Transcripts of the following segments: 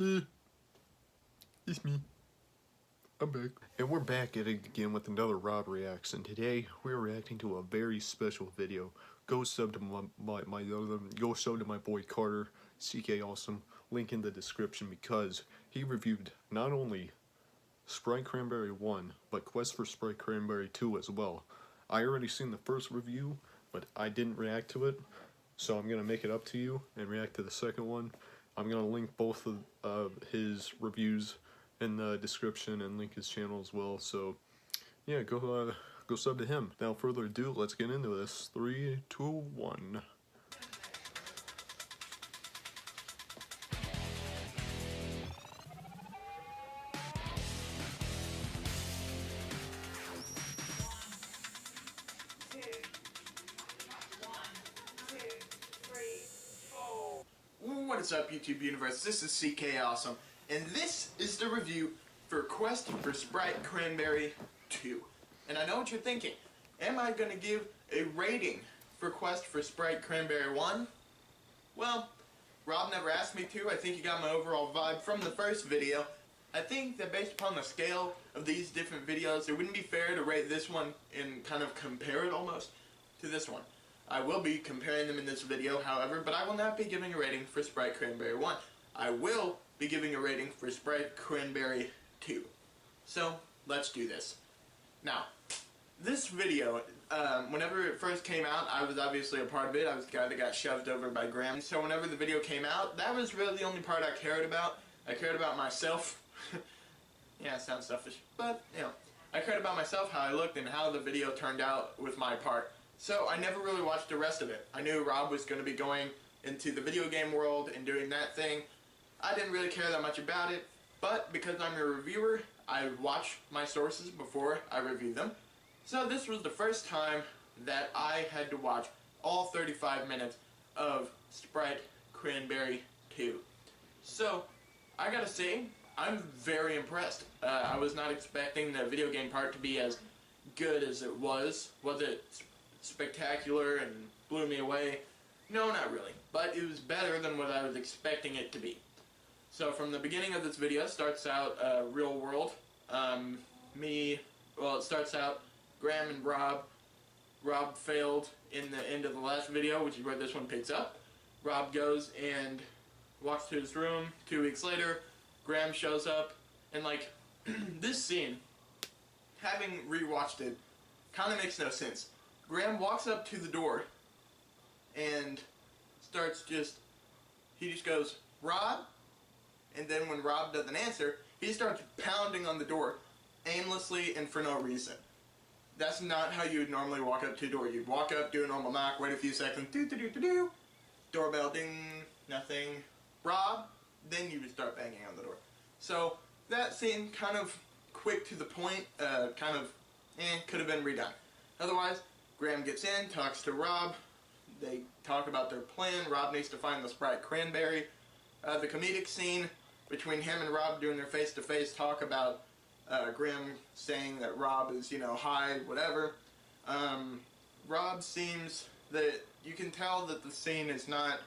It's me. I'm back. And we're back at it again with another Rob Reacts, and today we're reacting to a very special video. Go sub to go sub to my boy Carter, CK Awesome, link in the description, because he reviewed not only Sprite Cranberry 1, but Quest for Sprite Cranberry 2 as well. I already seen the first review, but I didn't react to it, so I'm gonna make it up to you and react to the second one. I'm gonna link both of his reviews in the description and link his channel as well. So yeah, go sub to him. Without further ado, let's get into this. 3, 2, 1. What is up, YouTube universe? This is CK Awesome, and this is the review for Quest for Sprite Cranberry 2. And I know what you're thinking. Am I going to give a rating for Quest for Sprite Cranberry 1? Well, Rob never asked me to. I think he got my overall vibe from the first video. I think that based upon the scale of these different videos, it wouldn't be fair to rate this one and kind of compare it almost to this one. I will be comparing them in this video, however, but I will not be giving a rating for Sprite Cranberry 1. I will be giving a rating for Sprite Cranberry 2. So, let's do this. Now, this video, whenever it first came out, I was obviously a part of it. I was the guy that got shoved over by Graham. So whenever the video came out, that was really the only part I cared about. I cared about myself. Yeah, it sounds selfish, but, you know. I cared about myself, how I looked, and how the video turned out with my part. So I never really watched the rest of it. I knew Rob was going to be going into the video game world and doing that thing. I didn't really care that much about it, but because I'm a reviewer, I watch my sources before I review them. So this was the first time that I had to watch all 35 minutes of Sprite Cranberry 2. So, I gotta say, I'm very impressed. I was not expecting the video game part to be as good as it was. Was it spectacular and blew me away? No, not really. But it was better than what I was expecting it to be. So from the beginning of this video, starts out real world. It starts out Graham and Rob. Rob failed in the end of the last video, which is where this one picks up. Rob goes and walks to his room. 2 weeks later, Graham shows up. And like, this scene, having rewatched it, kind of makes no sense. Graham walks up to the door and he just goes, "Rob?" And then when Rob doesn't answer, he starts pounding on the door aimlessly and for no reason. That's not how you would normally walk up to a door. You'd walk up, do a normal knock, wait a few seconds, do-do-do-do-do, doorbell, ding, nothing, Rob, then you would start banging on the door. So that scene, kind of quick to the point, could have been redone. Otherwise, Graham gets in, talks to Rob, they talk about their plan. Rob needs to find the Sprite Cranberry. The comedic scene between him and Rob doing their face-to-face talk about Graham saying that Rob is, high, whatever. Rob seems that you can tell that the scene is not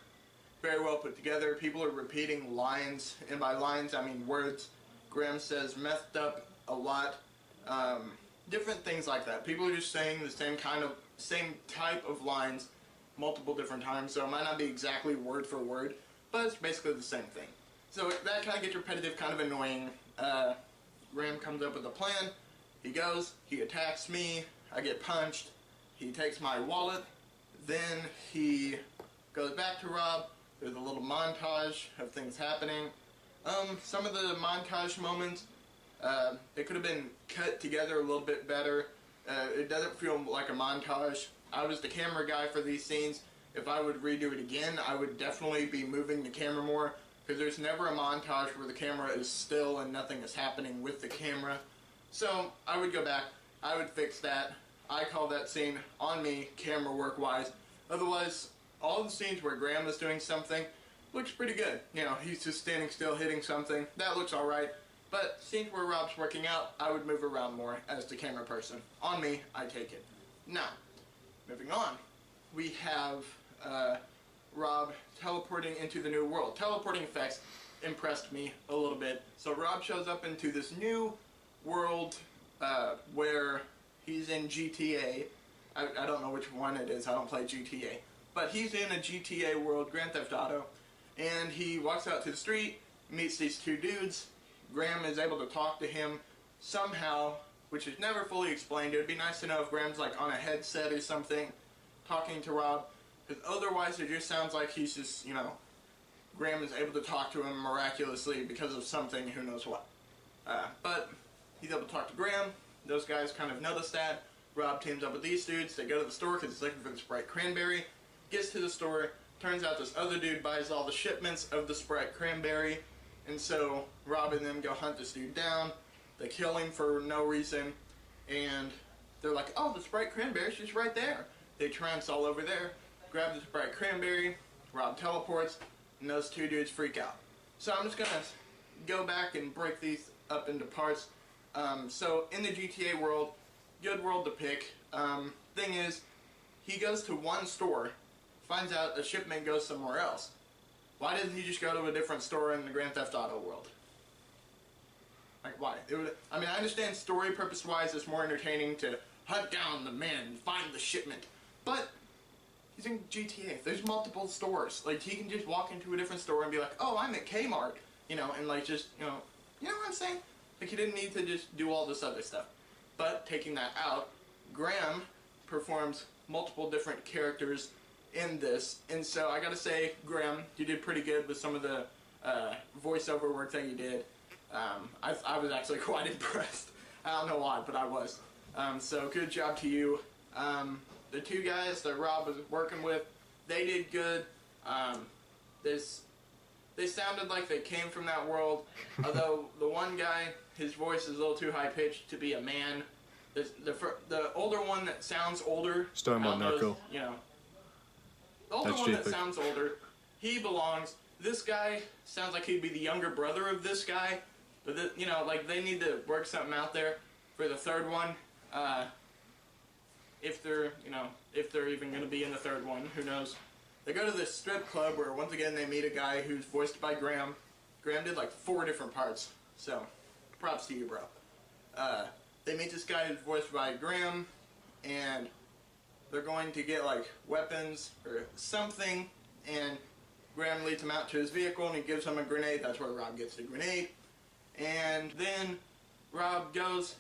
very well put together. People are repeating lines, and by lines I mean words. Graham says messed up a lot. Different things like that. People are just saying the same type of lines multiple different times, so it might not be exactly word for word, but it's basically the same thing. So that kind of gets repetitive, kind of annoying. Graham comes up with a plan. He goes, he attacks me, I get punched, he takes my wallet, then he goes back to Rob. There's a little montage of things happening. Some of the montage moments, it could have been cut together a little bit better. It doesn't feel like a montage. I was the camera guy for these scenes. If I would redo it again, I would definitely be moving the camera more, because there's never a montage where the camera is still and nothing is happening with the camera. So I would go back, I would fix that. I call that scene on me, camera work wise. Otherwise, all the scenes where Graham is doing something looks pretty good. He's just standing still hitting something. That looks alright. But scenes where Rob's working out, I would move around more as the camera person. On me, I take it. Now, moving on, we have Rob teleporting into the new world. Teleporting effects impressed me a little bit. So Rob shows up into this new world where he's in GTA. I don't know which one it is. I don't play GTA. But he's in a GTA world, Grand Theft Auto, and he walks out to the street, meets these two dudes. Graham is able to talk to him somehow, which is never fully explained. It would be nice to know if Graham's like on a headset or something, talking to Rob, because otherwise it just sounds like he's just, Graham is able to talk to him miraculously because of something, who knows what. But he's able to talk to Graham. Those guys kind of notice that. Rob teams up with these dudes. They go to the store because he's looking for the Sprite Cranberry. Gets to the store. Turns out this other dude buys all the shipments of the Sprite Cranberry. And so Rob and them go hunt this dude down. They kill him for no reason. And they're like, oh, the Sprite Cranberry's just right there. They trance all over there. Grab the Sprite Cranberry. Rob teleports. And those two dudes freak out. So I'm just going to go back and break these up into parts. So in the GTA world, good world to pick. Thing is, he goes to one store, finds out a shipment goes somewhere else. Why didn't he just go to a different store in the Grand Theft Auto world? Like, why? I understand story purpose-wise it's more entertaining to hunt down the man and find the shipment. But he's in GTA. There's multiple stores. Like, he can just walk into a different store and be like, oh, I'm at Kmart. And like just, you know what I'm saying? Like, he didn't need to just do all this other stuff. But taking that out, Graham performs multiple different characters in this. And so I gotta say, Graham, you did pretty good with some of the voiceover work that you did. I was actually quite impressed. I don't know why, but I was. So good job to you. The two guys that Rob was working with, they did good. They sounded like they came from that world, although the one guy, his voice is a little too high-pitched to be a man. The older one that sounds older... He's talking about Narco. The older one that sounds older, he belongs. This guy sounds like he'd be the younger brother of this guy, but like they need to work something out there for the third one. If they're even going to be in the third one, who knows? They go to this strip club where once again they meet a guy who's voiced by Graham. Graham did like 4 different parts, so props to you, bro. They meet this guy who's voiced by Graham, and they're going to get like weapons or something, and Graham leads him out to his vehicle and he gives him a grenade. That's where Rob gets the grenade. And then Rob goes,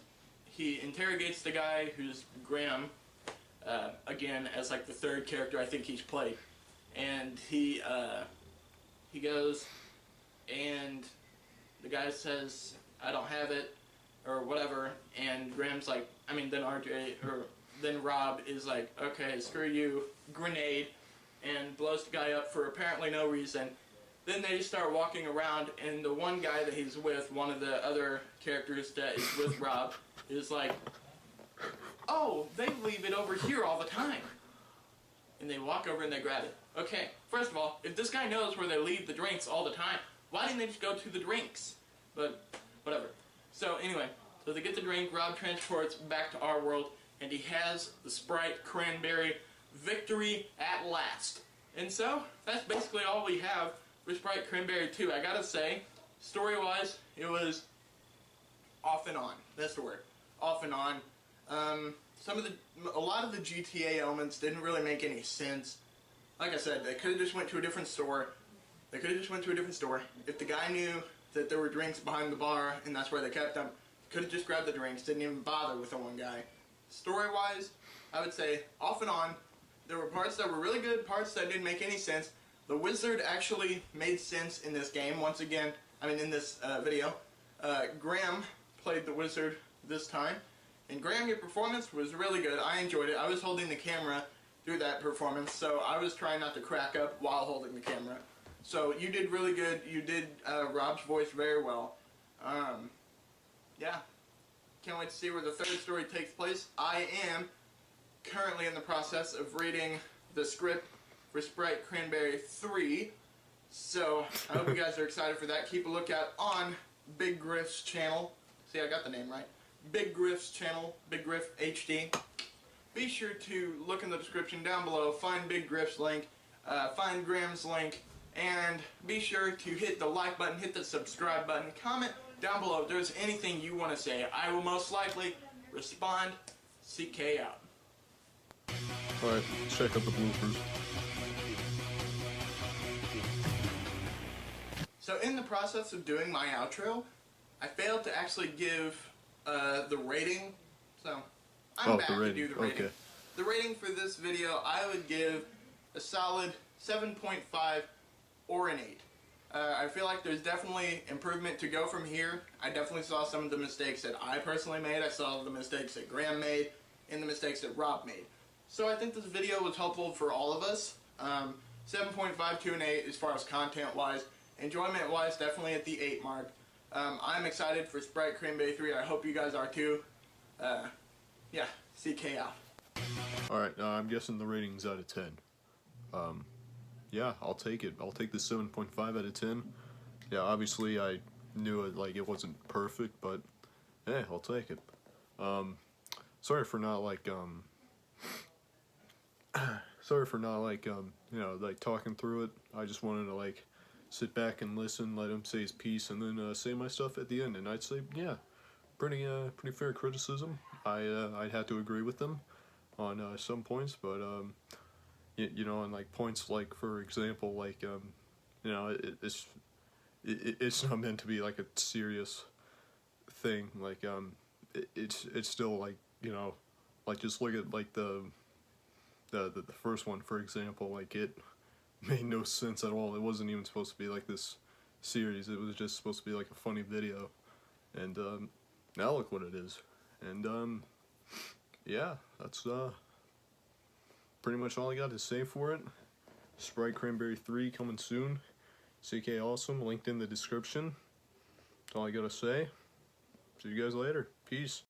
he interrogates the guy who's Graham, again as like the third character I think he's played. And he goes, and the guy says, I don't have it, or whatever, and Graham's like, then Rob is like, okay, screw you, grenade, and blows the guy up for apparently no reason. Then they start walking around, and the one guy that he's with, one of the other characters that is with Rob, is like, oh, they leave it over here all the time. And they walk over and they grab it. Okay, first of all, if this guy knows where they leave the drinks all the time, why didn't they just go to the drinks? But, whatever. So, anyway, so they get the drink, Rob transports back to our world, and he has the Sprite Cranberry victory at last. And so, that's basically all we have for Sprite Cranberry 2. I gotta say, story-wise, it was off and on. That's the word. Off and on. A lot of the GTA elements didn't really make any sense. Like I said, they could have just went to a different store. If the guy knew that there were drinks behind the bar and that's where they kept them, could have just grabbed the drinks, didn't even bother with the one guy. Story-wise, I would say off and on. There were parts that were really good, parts that didn't make any sense. The wizard actually made sense in this game, once again, in this video. Graham played the wizard this time. And Graham, your performance was really good. I enjoyed it. I was holding the camera through that performance, so I was trying not to crack up while holding the camera. So you did really good. You did Rob's voice very well. Yeah. Can't wait to see where the third story takes place. I am currently in the process of reading the script for Sprite Cranberry 3. So I hope you guys are excited for that. Keep a lookout on Big Griff's channel. See, I got the name right. Big Griff's channel, Big Griff HD. Be sure to look in the description down below, find Big Griff's link, find Graham's link, And be sure to hit the like button, hit the subscribe button, comment down below if there's anything you want to say. I will most likely respond. CK out. Alright, check out the bloopers. So in the process of doing my outro, I failed to actually give the rating. So I'm back to do the rating. Okay. The rating for this video, I would give a solid 7.5 or an 8. I feel like there's definitely improvement to go from here. I definitely saw some of the mistakes that I personally made. I saw the mistakes that Graham made and the mistakes that Rob made. So I think this video was helpful for all of us. 7.5 to an 8 as far as content-wise. Enjoyment-wise, definitely at the 8 mark. I'm excited for Sprite Cranberry 3. I hope you guys are too. Yeah, CK out. Alright, I'm guessing the rating's out of 10. Yeah, I'll take it. I'll take the 7.5 out of 10. Yeah, obviously I knew it, like, it wasn't perfect, but hey, I'll take it. Sorry for not you know, like, talking through it. I just wanted to, like, sit back and listen, let him say his piece, and then say my stuff at the end. And I'd say, yeah, pretty fair criticism. I'd have to agree with them on some points, but you know, on like points like, for example, like you know, it's not meant to be like a serious thing. Like it's still like, you know, like just look at like the first one, for example. Like, it made no sense at all. It wasn't even supposed to be like this series. It was just supposed to be like a funny video, and now look what it is. And yeah, that's pretty much all I got to say for it. Sprite Cranberry 3 coming soon. CK Awesome, linked in the description. That's all I gotta say. See you guys later. Peace.